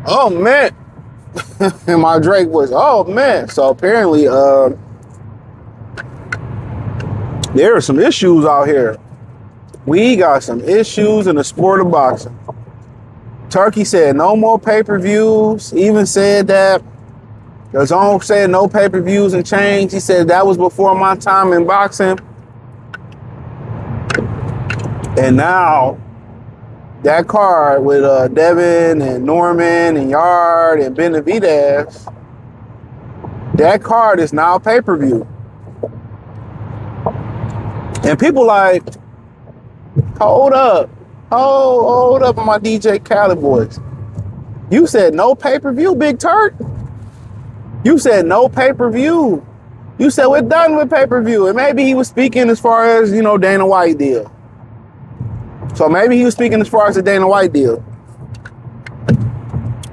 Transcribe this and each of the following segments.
Oh man. And my Drake was, oh man. So apparently there are some issues out here. We got some issues in the sport of boxing. Turkey said no more pay-per-views. Even said that the zone said no pay-per-views and change. He said that was before my time in boxing. And now that card with Devin and Norman and Yarde and Benavidez, that card is now pay-per-view. And people like, hold up, my DJ Khaled boys. You said no pay-per-view, Big Turk? You said no pay-per-view. You said we're done with pay-per-view. And maybe he was speaking as far as, Dana White deal. So maybe he was speaking as far as the Dana White deal,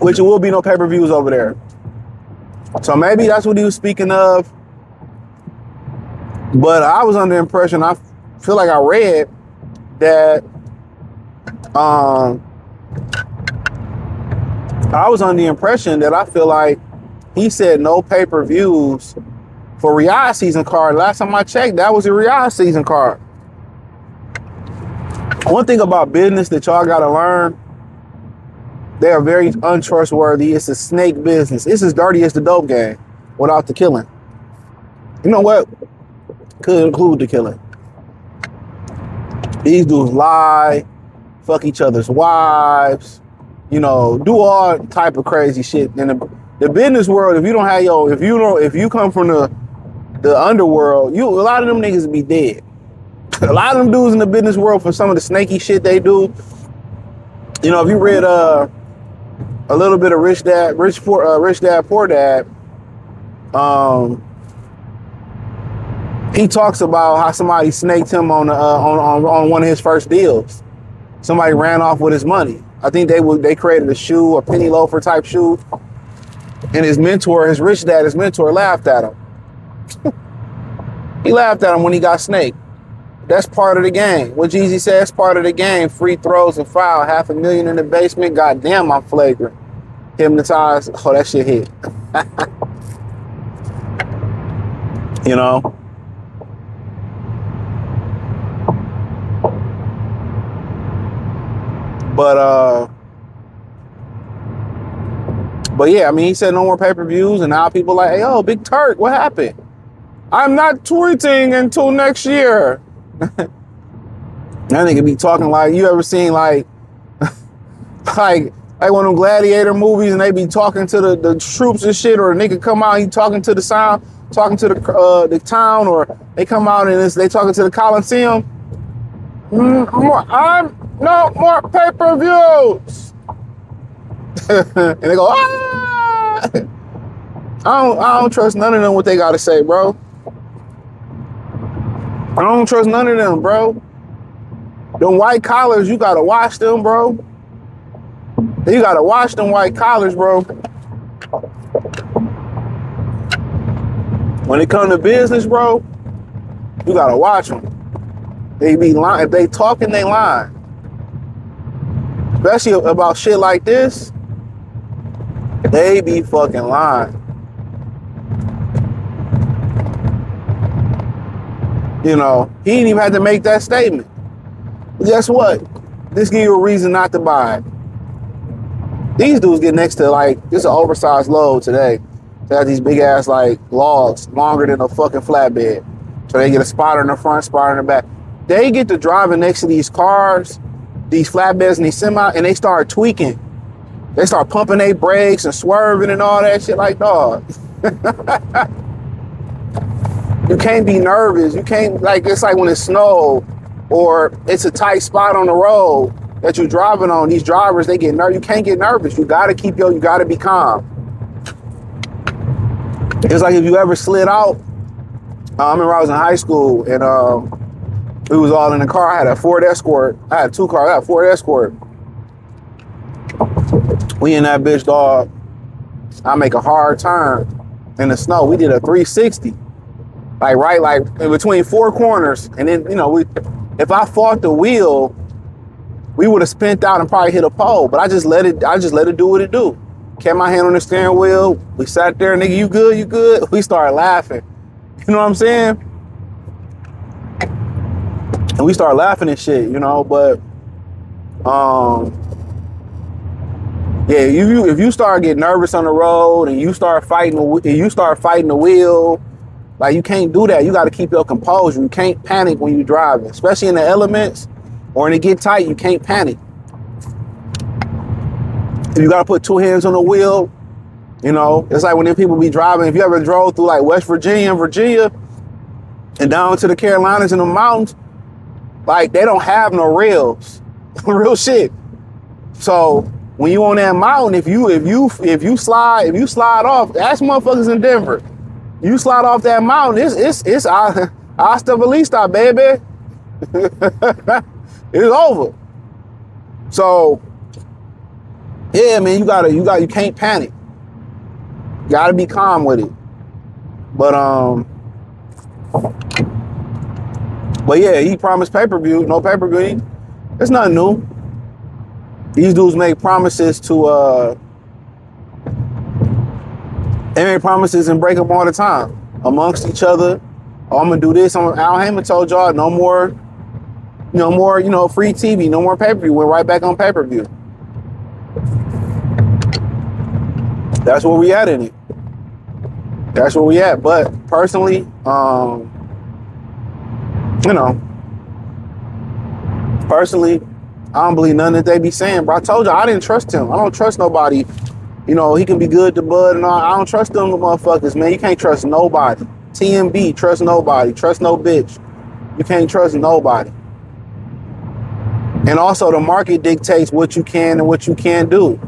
which will be no pay-per-views over there. So maybe that's what he was speaking of. But I was under the impression, I feel like I read that I was under the impression that I feel like he said no pay-per-views for Riyadh season card. Last time I checked, that was a Riyadh season card. One thing about business that y'all gotta learn, they are very untrustworthy. It's a snake business. It's as dirty as the dope game without the killing. You know what? Could include the killing. These dudes lie, fuck each other's wives, do all type of crazy shit. In the business world, if you come from the underworld, a lot of them niggas be dead. A lot of them dudes in the business world, for some of the snaky shit they do. If you read a little bit of Rich Dad Poor Dad, he talks about how somebody snaked him on one of his first deals. Somebody ran off with his money. I think they created a shoe, a penny loafer type shoe, and his mentor, his mentor, laughed at him. He laughed at him when he got snaked. That's part of the game. What Jeezy says, part of the game. Free throws and foul. $500,000 in the basement. Goddamn, I'm flagrant. Hypnotized. Oh, that shit hit. But yeah, I mean, he said no more pay-per-views, and now people like, hey, yo, Big Turk, what happened? I'm not tweeting until next year. That nigga be talking like, you ever seen like one of them gladiator movies and they be talking to the troops and shit, or a nigga come out, he talking to the the town, or they come out and they talking to the Coliseum. No more pay-per-views. And they go, ah! I don't trust none of them what they gotta say, bro. I don't trust none of them, bro. Them white collars, you gotta wash them, bro. You gotta wash them white collars, bro. When it comes to business, bro, you gotta watch them. They be lying. If they talking, they lying. Especially about shit like this, they be fucking lying. He didn't even have to make that statement. But guess what? This give you a reason not to buy it. These dudes get next to this is an oversized load today. They have these big ass logs longer than a fucking flatbed. So they get a spotter in the front, spotter in the back. They get to driving next to these cars, these flatbeds and these semi, and they start tweaking. They start pumping their brakes and swerving and all that shit dog. You can't be nervous. You can't, it's like when it snowed or it's a tight spot on the road that you're driving on. These drivers, they get nervous. You can't get nervous. You gotta you gotta be calm. It's like if you ever slid out. I remember I was in high school and we was all in the car. I had a Ford Escort. I had two cars. I had a Ford Escort. We in that bitch, dog. I make a hard turn in the snow. We did a 360. Like right, like in between four corners. And then, you know, if I fought the wheel, we would have spent out and probably hit a pole. But I just let it do what it do. Kept my hand on the steering wheel. We sat there, nigga, you good, you good? We started laughing. You know what I'm saying? And we started laughing and shit, you know, but yeah, if you start getting nervous on the road and you start fighting the wheel, like you can't do that. You got to keep your composure. You can't panic when you're driving, especially in the elements or when it get tight. You can't panic. If you got to put two hands on the wheel, you know, it's like when them people be driving. If you ever drove through like West Virginia and Virginia and down to the Carolinas and the mountains, like they don't have no rails, real shit. So when you on that mountain, if you slide off, ask motherfuckers in Denver. You slide off that mountain, it's hasta vista, baby. It's over. So yeah, man, you can't panic. You gotta be calm with it. But yeah, he promised pay-per-view, no pay-per-view. It's nothing new. These dudes make promises they make promises and break them all the time amongst each other. Oh, I'm gonna do this. Al Heyman told y'all no more, free TV, no more pay-per-view. Went right back on pay-per-view. That's where we at in it. That's where we at. But personally, I don't believe nothing that they be saying, bro. I told you I didn't trust him. I don't trust nobody. You know, he can be good to bud and all. I don't trust them motherfuckers, man. You can't trust nobody. TMB, trust nobody. Trust no bitch. You can't trust nobody. And also the market dictates what you can and what you can't do.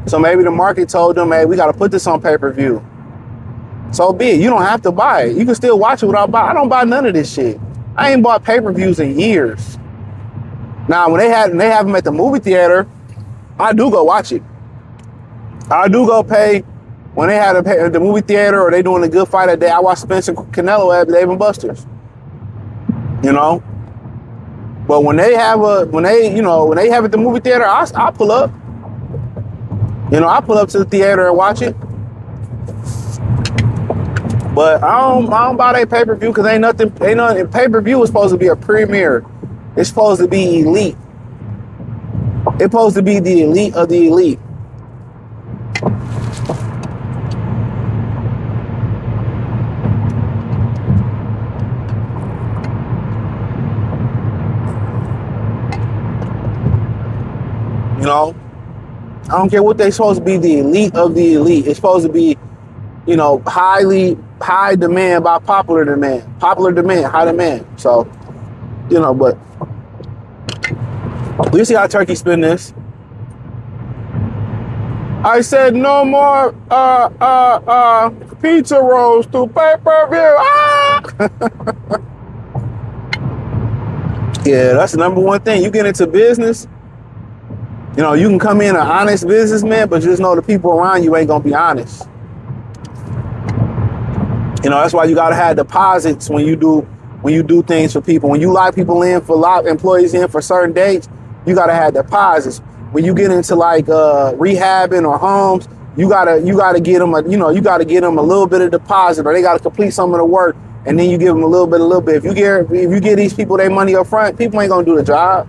So maybe the market told them, hey, we got to put this on pay-per-view. So be it. You don't have to buy it. You can still watch it without buying. I don't buy none of this shit. I ain't bought pay-per-views in years. Now, when they have them at the movie theater, I do go watch it. I do go pay when they had at the movie theater or they doing a good fight that day. I watch Spencer Canelo at Dave & Buster's. You know, but when they have at the movie theater, I pull up. You know, I pull up to the theater and watch it. But I don't buy that pay-per-view because ain't nothing. Pay-per-view is supposed to be a premiere. It's supposed to be elite. It's supposed to be the elite of the elite. You know, I don't care what they're supposed to be, the elite of the elite. It's supposed to be, you know, high demand by popular demand. Popular demand, high demand. So, you know, but we see how Turkey spin this. I said no more pizza rolls to pay-per-view. Ah! Yeah, that's the number one thing. You get into business, you know, you can come in an honest businessman, but just know the people around you ain't gonna be honest. You know, that's why you gotta have deposits when you do things for people. When you lock employees in for certain dates, you gotta have deposits. When you get into like rehabbing or homes, you gotta get them a little bit of deposit, or they gotta complete some of the work, and then you give them a little bit. If you give these people their money up front, people ain't gonna do the job.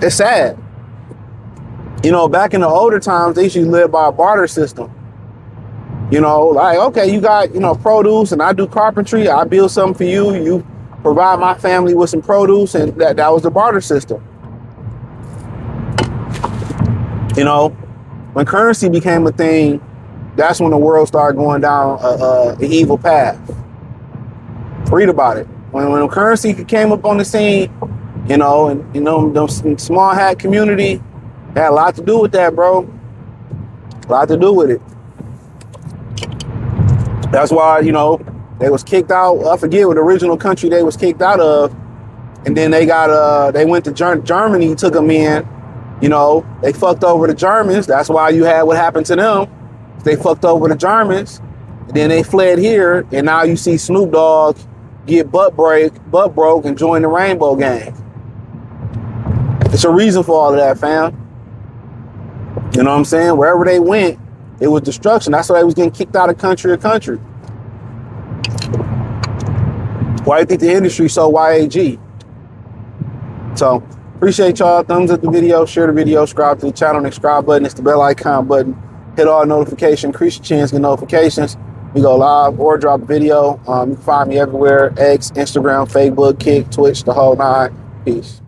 It's sad. You know, back in the older times, they used to live by a barter system. You know, like, okay, you got, you know, produce and I do carpentry. I build something for you. You provide my family with some produce, and that was the barter system. You know, when currency became a thing, that's when the world started going down an evil path. Read about it. When currency came up on the scene, you know, and you know, them small hat community had a lot to do with that, bro. A lot to do with it. That's why, you know, they was kicked out. I forget what original country they was kicked out of. And then they went to Germany, took them in. You know, they fucked over the Germans. That's why you had what happened to them. They fucked over the Germans. Then they fled here, and now you see Snoop Dogg get butt broke, and join the Rainbow Gang. It's a reason for all of that, fam. You know what I'm saying? Wherever they went, it was destruction. That's why they was getting kicked out of country. Why do you think the industry's so YAG? So, appreciate y'all. Thumbs up the video, share the video, subscribe to the channel, and the subscribe button. It's the bell icon button. Hit all notifications, increase your chance to get notifications. We go live or drop a video. You can find me everywhere: X, Instagram, Facebook, Kick, Twitch, the whole nine. Peace.